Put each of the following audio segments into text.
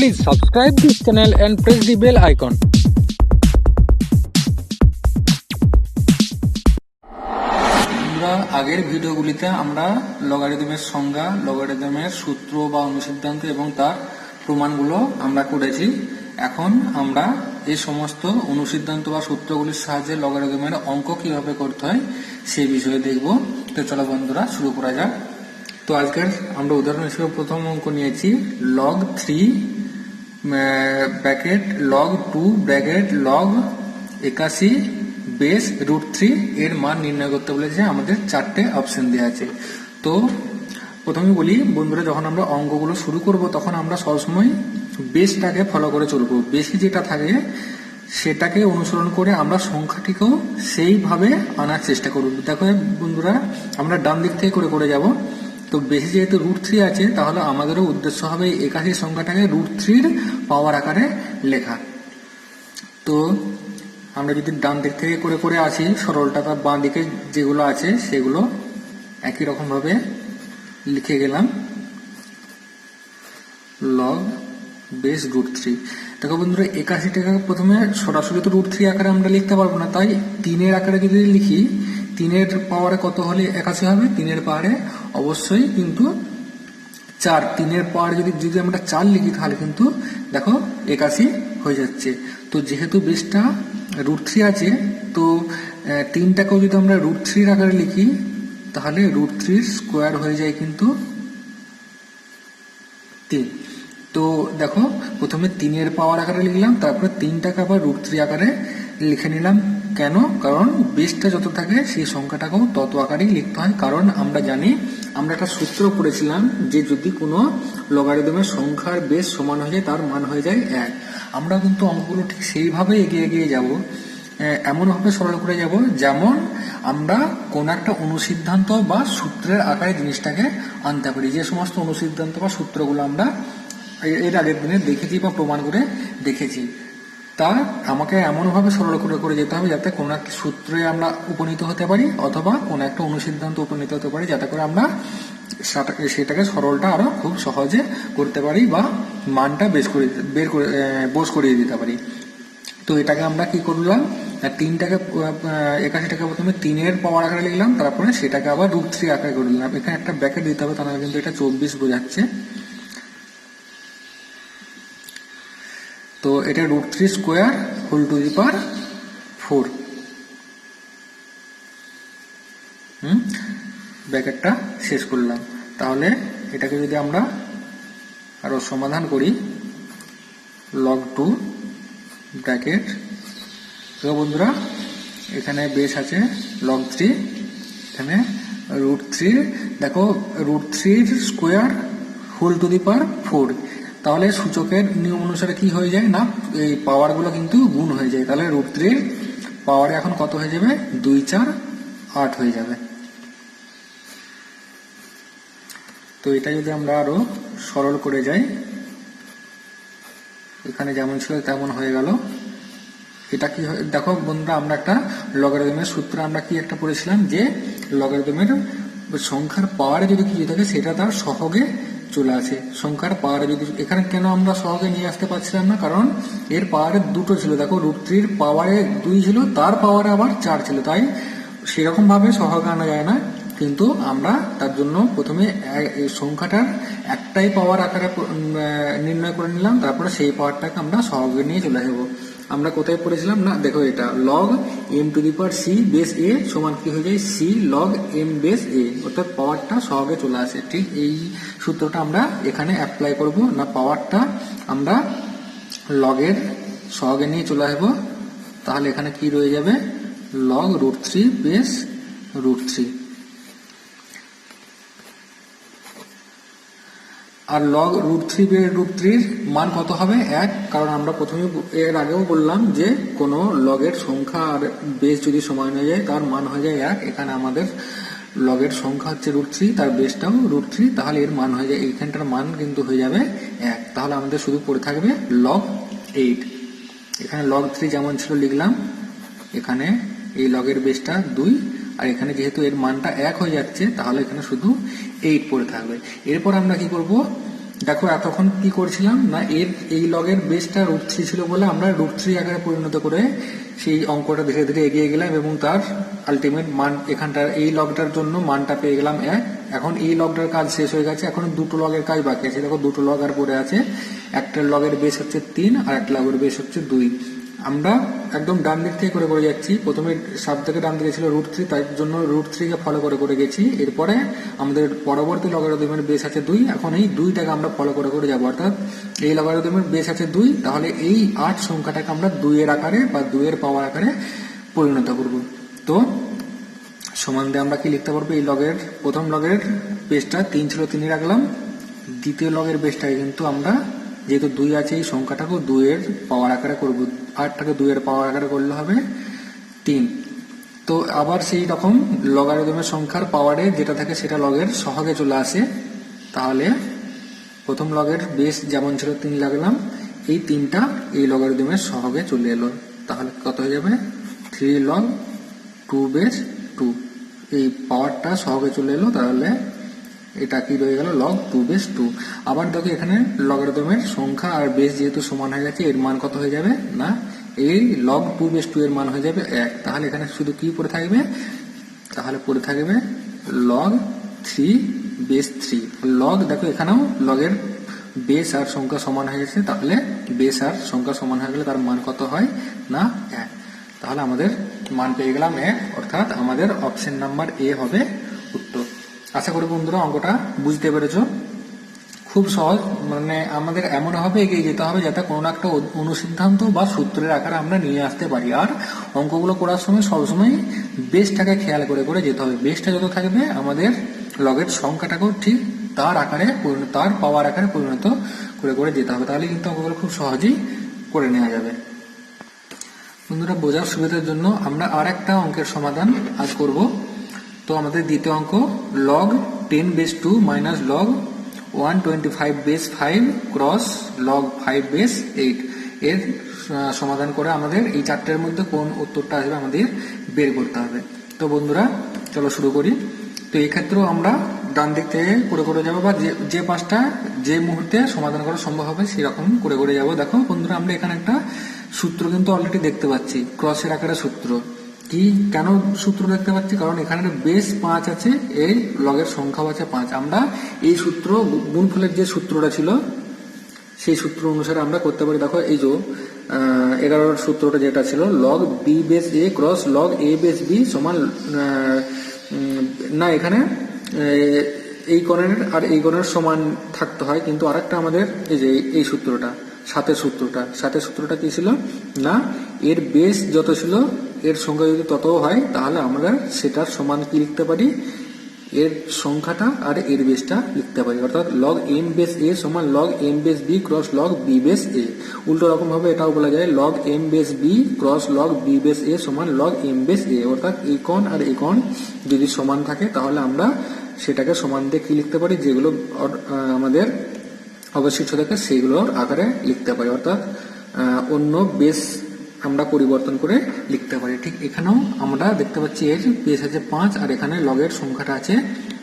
Please subscribe this channel and press the bell icon. আমরা আগের ভিডিওগুলিতে আমরা লগারিদমের সংজ্ঞা, লগারিদমের সূত্র বা অনুসিদ্ধান্ত এবং তার প্রমাণগুলো আমরা করেছি। এখন আমরা এই সমস্ত অনুসিদ্ধান্ত বা সূত্রগুলির সাহায্যে লগারিদমের অঙ্ক কিভাবে করতে হয় সেই বিষয়ে দেখব। তো চলো বন্ধুরা শুরু করা যাক। তো আজকের আমরা উদাহরণ হিসেবে প্রথম অঙ্ক নিয়েছি log 3 bracket log 2 bracket log 81 base √3 এর মান নির্ণয় করতে বলেছে। আমাদের চারটে অপশন দেওয়া আছে। তো প্রথমে বলি বন্ধুরা, যখন আমরা অঙ্কগুলো শুরু করব তখন আমরা সবসময় বেসটাকে ফলো করে চলবো। বেশি যেটা থাকে সেটাকে অনুসরণ করে আমরা সংখ্যাটিকেও সেইভাবে আনার চেষ্টা করব। দেখো বন্ধুরা, আমরা ডান দিক থেকে করে করে যাব। তো বেশি যেহেতু √3 আছে, তাহলে আমাদেরও উদ্দেশ্য হবে 81 সংখ্যাটাকে √3 পাওয়ার আকারে লেখা। তো আমরা যদি ডান দিক থেকে করে করে আসি, সরলটা তার বাঁ দিকে যেগুলো আছে সেগুলো একই রকম ভাবে লিখে গেলাম log বেস √3। দেখো বন্ধুরা, 81টাকে প্রথমে সরাসরি তো √3 আকারে আমরা লিখতে পারবো না, তাই 3-এর আকারে যদি লিখি 3-এর পাওয়ারে কত হলে 81 হবে? 3-এর পাওয়ারে অবশ্যই কিন্তু 4। 3-এর পাওয়ারে যদি আমরা 4 লিখি তাহলে কিন্তু দেখো 81 হয়ে যাচ্ছে। তো যেহেতু বেসটা √3 আছে, তো 3টাকেও যদি আমরা √3 আকারে লিখি তাহলে √3 স্কোয়ার হয়ে যায় কিন্তু 3। তো দেখো প্রথমে 3-এর পাওয়ার আকারে লিখলাম, তারপরে 3টাকে আবার √3 আকারে লিখে নিলাম। কেন? কারণ বেসটা যত থাকে সেই সংখ্যাটাকেও তত আকারেই লিখতে হয়। কারণ আমরা জানি, আমরা একটা সূত্র পড়েছিলাম যে যদি কোনো লগারিদমের সংখ্যার বেস সমান হয়ে যায় তার মান হয়ে যায় 1। আমরা কিন্তু অঙ্কগুলো ঠিক সেইভাবে এগিয়ে এগিয়ে যাব, এমনভাবে সরল করে যাব যেমন আমরা কোন একটা অনুসিদ্ধান্ত বা সূত্রের আকারে জিনিসটাকে আনতে পারি। যে সমস্ত অনুসিদ্ধান্ত বা সূত্রগুলো আমরা এর আগের দিনে দেখেছি বা প্রমাণ করে দেখেছি, তা আমাকে এমনভাবে সরল করে করে যেতে হবে যাতে কোনো একটা সূত্রে আমরা উপনীত হতে পারি অথবা কোনো একটা অনুসিদ্ধান্ত উপনীত হতে পারি, যাতে করে আমরা সেটাকে সরলটা আরো খুব সহজে করতে পারি বা মানটা বোঝ করিয়ে দিতে পারি। তো এটাকে আমরা কি করলাম, 81টাকে প্রথমে 3-এর পাওয়ার আকারে লিখলাম, তারপরে সেটাকে আবার √3 আকারে করে দিলাম। এখানে একটা ব্র্যাকেট দিতে হবে, তাহলে কিন্তু এটা 24 বোঝাচ্ছে। তো এটা √3 স্কোয়ার হোল টু দি পাওয়ার 4। ব্র্যাকেটটা শেষ করলাম। তাহলে এটাকে যদি আমরা আরো সমাধান করি, log 2 ব্র্যাকেট, তো বন্ধুরা এখানে বেস আছে log 3, এখানে √3, দেখো √3 স্কোয়ার হোল টু দি পাওয়ার 4। তাহলে সূচকের নিয়ম অনুসারে কি হয়ে যায় না, এই পাওয়ারগুলো কিন্তু গুণ হয়ে যায়। তাহলে √3 পাওয়ারে এখন কত হয়ে যাবে? 2 4 8 হয়ে যাবে। তো এটা যদি আমরা আরো সরল করে যাই, এখানে যেমন ছিল তেমন হয়ে গেল। এটা কি হয় দেখো বন্ধুরা, আমরা একটা লগারিদমের সূত্র আমরা কি একটা পড়েছিলাম যে লগারিদমের সংখ্যার পাওয়ারে যদি কিছু থাকে সেটা তার সহগে চলে আসে। সংখ্যার পাওয়ারে যদি, এখানে কেন আমরা সহগে নিয়ে আসতে পারছিলাম না? কারণ এর পাওয়ারে 2টো ছিল। দেখো √3 পাওয়ারে 2 ছিল, তার পাওয়ারে আবার 4 ছিল, তাই সেরকম ভাবে সহগে আনা যায় না। কিন্তু আমরা তার জন্য প্রথমে সংখ্যাটার একটাই পাওয়ার আকারে নির্ণয় করে নিলাম, তারপরে সেই পাওয়ারটাকে আমরা সহগে নিয়ে চলে আসবো। আমরা কোথায় পড়েছিলাম না, দেখো এটা log m to the power c base a সমান কি হয়ে যায় c log m base a, অর্থাৎ পাওয়ারটা সহগে চলে আসে। ঠিক এই সূত্রটা আমরা এখানে অ্যাপ্লাই করব না, পাওয়ারটা আমরা লগের সহগে নিয়ে চলে আসবো। তাহলে এখানে কি রয়ে যাবে? log √3 base √3। আর log √3 বেস √3 মান কত হবে? 1। কারণ আমরা প্রথমে এর আগেও বললাম যে কোনো লগের সংখ্যা আর বেস যদি সমান হয়ে যায় তার মান হয়ে যায় 1। এখানে আমাদের লগের সংখ্যা হচ্ছে √3, তার বেসটাও √3, তাহলে এর মান হয়ে যায়, এইখানটার মান কিন্তু হয়ে যাবে 1। তাহলে আমাদের শুধু পড়ে থাকবে log 8। এখানে log 3 যেমন ছিল লিখলাম, এখানে এই লগের বেসটা 2, আর এখানে যেহেতু এর মানটা 1 হয়ে যাচ্ছে তাহলে এখানে শুধু 8 পড়ে থাকবে। এরপর আমরা কি করব, দেখো এতক্ষণ কি করছিলাম না, এই লগের বেসটা √3 ছিল বলে আমরা √3 আকারে পরিণত করে সেই অঙ্কটা ধীরে ধীরে এগিয়ে গেলাম এবং তার আলটিমেট মান এখানটার এই লগটার জন্য মানটা পেয়ে গেলাম 1। এখন এই লগটার কাজ শেষ হয়ে গেছে, এখন দুটো লগের কাজ বাকি আছে। দেখো দুটো লগ আর পড়ে আছে, একটা লগের বেস হচ্ছে 3 আর একটা লগের বেস হচ্ছে 2। আমরা একদম ডান দিক থেকে করে করে যাচ্ছি। প্রথমে সব থেকে ডান দিকে ছিল √3, তার জন্য √3 কে ফলো করে করে গেছি। এরপরে আমাদের পরবর্তী লগারিদমের বেস আছে 2, এখন এই 2টাকে আমরা ফলো করে করে যাবো। অর্থাৎ এই লগারিদমের বেস আছে 2, তাহলে এই 8 সংখ্যাটাকে আমরা 2 এর আকারে বা 2 এর পাওয়ার আকারে পরিণত করব। তো সমান দিয়ে আমরা কি লিখতে পারবো, এই লগের প্রথম লগের বেসটা 3 ছিল 3 রাখলাম, দ্বিতীয় লগের বেসটাকে কিন্তু আমরা যেহেতু 2 আছে এই সংখ্যাটাকেও 2 এর পাওয়ার আকারে করব। 8টাকে 2 এর পাওয়ার আকারে করলে হবে 3। তো আবার সেই রকম লগারিদমের সংখ্যার পাওয়ারে যেটা থাকে সেটা লগের সহগে চলে আসে। তাহলে প্রথম লগের বেস যেমন ছিল 3 লাগলাম, এই 3টা এই লগারিদমের সহগে চলে এলো। তাহলে কত হয়ে যাবে, 3 log 2 বেস 2। এই পাওয়ারটা সহগে চলে এলো, তাহলে এটা কি রয়ে গেল, log 2 বেস 2। আবার দেখো এখানে লগারিদমের সংখ্যা আর বেস যেহেতু সমান হয়ে গেছে, এর মান কত হয়ে যাবে না, এই log 2 বেস 2 এর মান হয়ে যাবে 1। তাহলে এখানে শুধু কি পড়ে থাকবে, তাহলে পড়ে থাকবে log 3 বেস 3। log দেখো এখানেও লগের বেস আর সংখ্যা সমান হয়ে গেছে, তাহলে বেস আর সংখ্যা সমান হয়ে গেলে তার মান কত হয় না 1। তাহলে আমাদের মান পেয়ে গেলাম 1, অর্থাৎ আমাদের অপশন নাম্বার এ হবে উত্তর। আশা করি বন্ধুরা অঙ্কটা বুঝতে পেরেছো। খুব সহজ, মানে আমাদের এমন ভাবে এগিয়ে যেতে হবে যাতে কোনো একটা অনুসিদ্ধান্ত বা সূত্রের আকারে আমরা নিয়ে আসতে পারি। আর অঙ্কগুলো করার সময় সবসময় বেসটাকে খেয়াল করে করে যেতে হবে। বেসটা যত থাকবে আমাদের লগের সংখ্যাটাকেও ঠিক তার আকারে তার পাওয়ার আকারে পরিণত করে করে যেতে হবে, তাহলে কিন্তু অঙ্কগুলো খুব সহজেই করে নেওয়া যাবে। বন্ধুরা বোঝার সুবিধার জন্য আমরা আর একটা অঙ্কের সমাধান আজ করব। তো আমাদের দ্বিতীয় অঙ্ক log 10 base 2 minus log 125 base 5 cross log 5 base 8 এর সমাধান করে আমাদের এই চারটের মধ্যে কোন উত্তরটা আসবে আমাদের বের করতে হবে। তো বন্ধুরা চলো শুরু করি। তো এই ক্ষেত্রেও আমরা ডান দিক থেকে করে করে যাবো, বা যে পাঁচটা যে মুহূর্তে সমাধান করা সম্ভব হবে সেরকম করে করে যাবো। দেখো বন্ধুরা আমরা এখানে একটা সূত্র কিন্তু অলরেডি দেখতে পাচ্ছি, ক্রসের আকারে সূত্র। কি কেন সূত্র দেখতে পাচ্ছি, কারণ এখানে বেস 5 আছে, এই লগের সংখ্যাও আছে 5। আমরা এই সূত্র গুণফলের যে সূত্রটা ছিল সেই সূত্র অনুসারে আমরা করতে পারি। দেখো এই যে 11 সূত্রটা যেটা ছিল log b base a cross log a base b সমান না, এখানে এই কোণের আর এই কোণের সমান থাকতে হয়, কিন্তু আরেকটা আমাদের এই যে এই সূত্রটা সাথে সূত্রটা কি ছিল না, এর বেস যত ছিল এর সংখ্যা যদি তত হয় তাহলে আমরা সেটার সমান কি লিখতে পারি, এর সংখ্যাটা আর এর বেসটা লিখতে পারি। অর্থাৎ log m বেস a সমান log m base b cross log b base a। উল্টো রকম ভাবে এটাও বলা যায় log m base b cross log b base a সমান log m বেস a। অর্থাৎ এই কোণ আর এই কোণ যদি সমান থাকে তাহলে আমরা সেটাকে সমান দিয়ে কি লিখতে পারি, যেগুলো আমাদের অবশিষ্ট থাকে সেগুলোর আকারে লিখতে পারি। অর্থাৎ অন্য বেস আমরা পরিবর্তন করে লিখতে পারি। ঠিক এখানেও আমরা দেখতে পাচ্ছি এর বেস আছে 5 আর এখানে লগের সংখ্যাটা আছে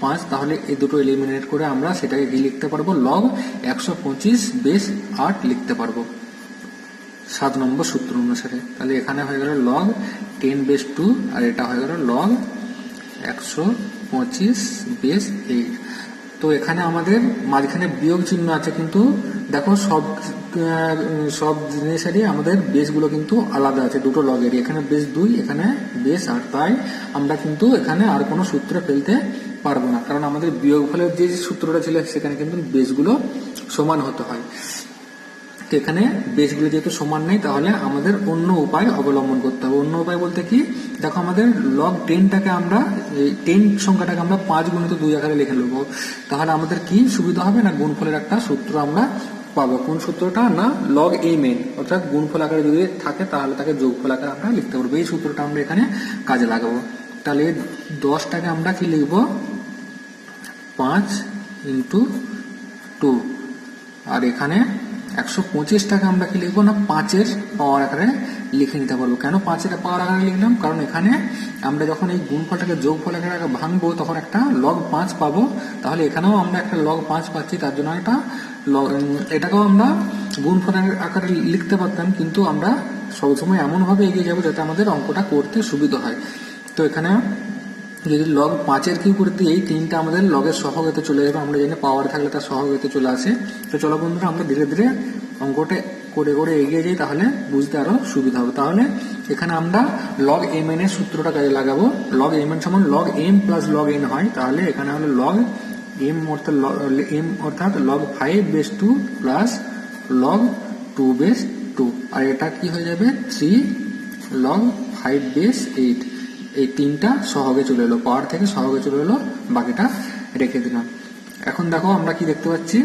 5, তাহলে এই দুটো এলিমিনেট করে আমরা সেটাকে কি লিখতে পারবো, log 125 বেস 8 লিখতে পারবো 7 নম্বর সূত্র অনুসারে। তাহলে এখানে হয়ে গেল log 10 বেস 2 আর এটা হয়ে গেল log 125 বেস 8। তো এখানে আমাদের মাঝখানে বিয়োগ চিহ্ন আছে, কিন্তু দেখো সব জিনিসেরই আমাদের বেসগুলো কিন্তু আলাদা আছে, দুটো লগেরই। এখানে বেস 2, এখানে বেস 8, তাই আমরা কিন্তু এখানে আর কোনো সূত্র ফেলতে পারবো না, কারণ আমাদের বিয়োগফলের যে সূত্রটা ছিল সেখানে কিন্তু বেসগুলো সমান হতে হয়। তো এখানে বেসগুলো যেহেতু সমান নেই তাহলে আমাদের অন্য উপায় অবলম্বন করতে হবে। অন্য উপায় বলতে কি, দেখো আমাদের log 10টাকে আমরা 10 সংখ্যাটাকে আমরা 5 গুণিত 2 আকারে লিখে নেবো, তাহলে আমাদের কি সুবিধা হবে না, গুণফলের একটা সূত্র আমরা পাবো। কোন সূত্রটা না, log a main, অর্থাৎ গুণফল আকারে যদি থাকে তাহলে তাকে যোগফল আকারে আমরা লিখতে পারবো। এই সূত্রটা আমরা এখানে কাজে লাগাবো। তাহলে 10টাকে আমরা কি লিখবো, 5 × 2, আর এখানে 125টাকে আমরা কি লিখবো না, 5-এর পাওয়ার আকারে লিখে নিতে পারবো। কেন 5-এর পাওয়ার আকারে লিখলাম, কারণ এখানে আমরা যখন এই গুণফলটাকে যোগফল আকারে ভাঙবো তখন একটা log 5 পাবো, তাহলে এখানেও আমরা একটা log 5 পাচ্ছি, তার জন্য একটা এটাকেও আমরা গুণফলের আকারে লিখতে পারতাম, কিন্তু আমরা সবসময় এমনভাবে এগিয়ে যাবো যাতে আমাদের অঙ্কটা করতে সুবিধা হয়। তো এখানে যদি লগ 5-এর কিউ করে দিই, এই 3টা আমাদের লগের সহগতে চলে যাবে। আমরা জানি পাওয়ার থাকলে তার সহগতে চলে আসে। তো চলো বন্ধুরা আমরা ধীরে ধীরে অঙ্কটা করে করে এগিয়ে যাই, তাহলে বুঝতে আরো সুবিধা হবে। তাহলে এখানে আমরা লগ এম এন এর সূত্রটা কাজে লাগাবো। লগ এম এন সমান log m plus log n হয়, তাহলে এখানে হলো লগ এম অর্থাৎ লগ 5/2 প্লাস লগ 2/2, আর এটা কি হয়ে যাবে 3 লগ 5/8। এই 3টা সহগে চলে এলো, পাওয়ার থেকে সহগে চলে এলো, বাকিটা রেখে দিলাম। এখন দেখো আমরা কি দেখতে পাচ্ছি,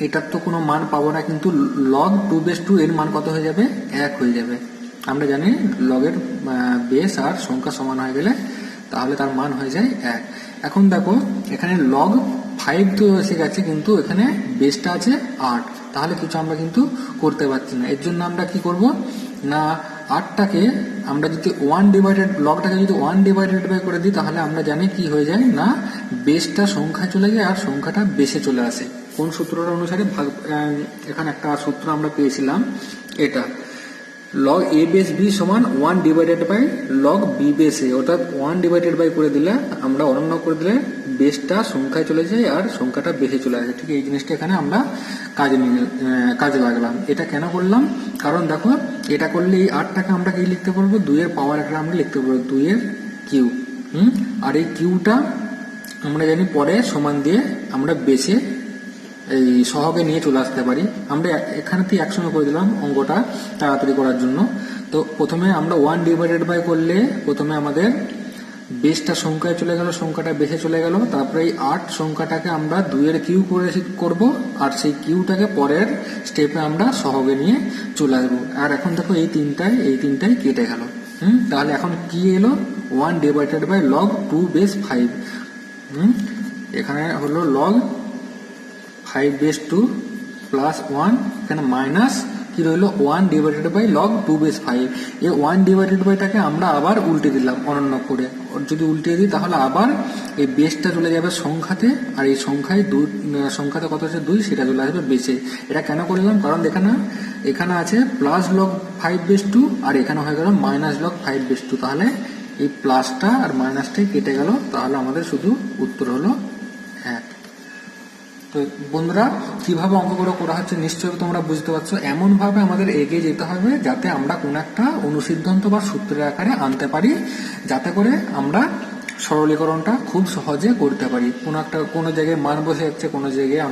এটার তো কোনো মান পাবো না, কিন্তু লগ 2/2 এর মান কত হয়ে যাবে, 1 হয়ে যাবে। আমরা জানি লগের বেস আর সংখ্যা সমান হয়ে গেলে তাহলে তার মান হয়ে যায় 1। এখন দেখো এখানে লগ 5 তো এসে গেছে, কিন্তু এখানে বেসটা আছে 8, তাহলে কিছু আমরা কিন্তু করতে পারছি না। এর জন্য আমরা কি করব না, 8টাকে আমরা যদি লগটাকে যদি 1/বাই করে দিই, তাহলে আমরা জানি কি হয়ে যায় না, বেসটা সংখ্যায় চলে যায় আর সংখ্যাটা বেসে চলে আসে। কোন সূত্রটা অনুসারে এখানে একটা সূত্র আমরা পেয়েছিলাম, এটা লগ এ বেস বি সমান 1/বাই লগ বি বেস এ, অর্থাৎ 1/বাই করে দিলে আমরা অনন্য করে দিলে বেসটা সংখ্যায় চলে যায় আর সংখ্যাটা বেসে চলে আসে। ঠিক এই জিনিসটা এখানে আমরা কাজে লাগলাম। এটা কেন করলাম, কারণ দেখো এটা করলে এই 8টাকে আমরা কি লিখতে পারবো, 2-এর পাওয়ার একটা আমরা লিখতে পারবো 2-এর কিউ। আর এই কিউটা আমরা জানি পরে সমান দিয়ে আমরা বেসে এই সহগে নিয়ে চলে আসতে পারি। আমরা এখানেতেই একসঙ্গে করে দিলাম অঙ্কটা তাড়াতাড়ি করার জন্য। তো প্রথমে আমরা 1/বাই করলে প্রথমে আমাদের বেসটা সংখ্যায় চলে গেল, সংখ্যাটা বেসে চলে গেল, তারপরে এই 8 সংখ্যাটাকে আমরা 2-এর কিউ করব, আর সেই কিউটাকে পরের স্টেপে আমরা সহগে নিয়ে চলে আসবো। আর এখন দেখো এই তিনটাই কেটে গেল। তাহলে এখন কি এলো, 1/বাই লগ 2/5। এখানে হলো লগ 5/2 প্লাস 1, এখানে মাইনাস কি রইল 1/বাই লগ 2/5। এই 1/টাকে আমরা আবার উল্টে দিলাম অনন্য করে। যদি উল্টে দিই তাহলে আবার এই বেসটা চলে যাবে সংখ্যাতে, আর এই সংখ্যাতে কত আছে 2, সেটা চলে আসবে বেসে। এটা কেন করলাম, কারণ এখানে আছে প্লাস লগ 5/2 আর এখানে হয়ে গেল মাইনাস লগ 5/2। তাহলে এই প্লাসটা আর মাইনাসটাই কেটে গেল, তাহলে আমাদের শুধু উত্তর হলো 1। তো বন্ধুরা কিভাবে অঙ্কগুলো করা হচ্ছে নিশ্চয়ই তোমরা বুঝতে পারছো। এমন ভাবে আমাদের এগিয়ে যেতে হবে যাতে আমরা কোন একটা অনুসিদ্ধান্ত বা সূত্রের আকারে আনতে পারি, যাতে করে আমরা সরলীকরণটা খুব সহজে করতে পারি। কোনো জায়গায় মান বসে যাচ্ছে, কোনো জায়গায়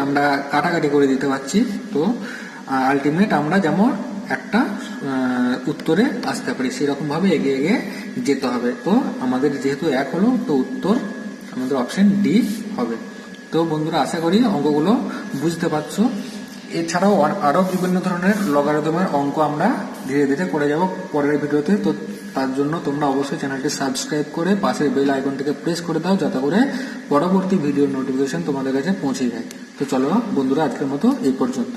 আমরা কাটাকাটি করে দিতে পারছি। তো আলটিমেট আমরা যেমন একটা উত্তরে আসতে পারি, সেরকম ভাবে এগিয়ে যেতে হবে। তো আমাদের যেহেতু 1 হলো, তো উত্তর আমাদের অপশন ডি হবে। তো বন্ধুরা আশা করি অঙ্কগুলো বুঝতে পারছো। এছাড়াও আরো বিভিন্ন ধরনের লগারিদমের অঙ্ক আমরা ধীরে ধীরে করে যাব পরের ভিডিওতে। তো তার জন্য তোমরা অবশ্যই চ্যানেলটি সাবস্ক্রাইব করে পাশের বেল আইকনটিকে প্রেস করে দাও, যাতে করে পরবর্তী ভিডিওর নোটিফিকেশন তোমাদের কাছে পৌঁছে যায়। তো চলো বন্ধুরা আজকের মতো এই পর্যন্ত।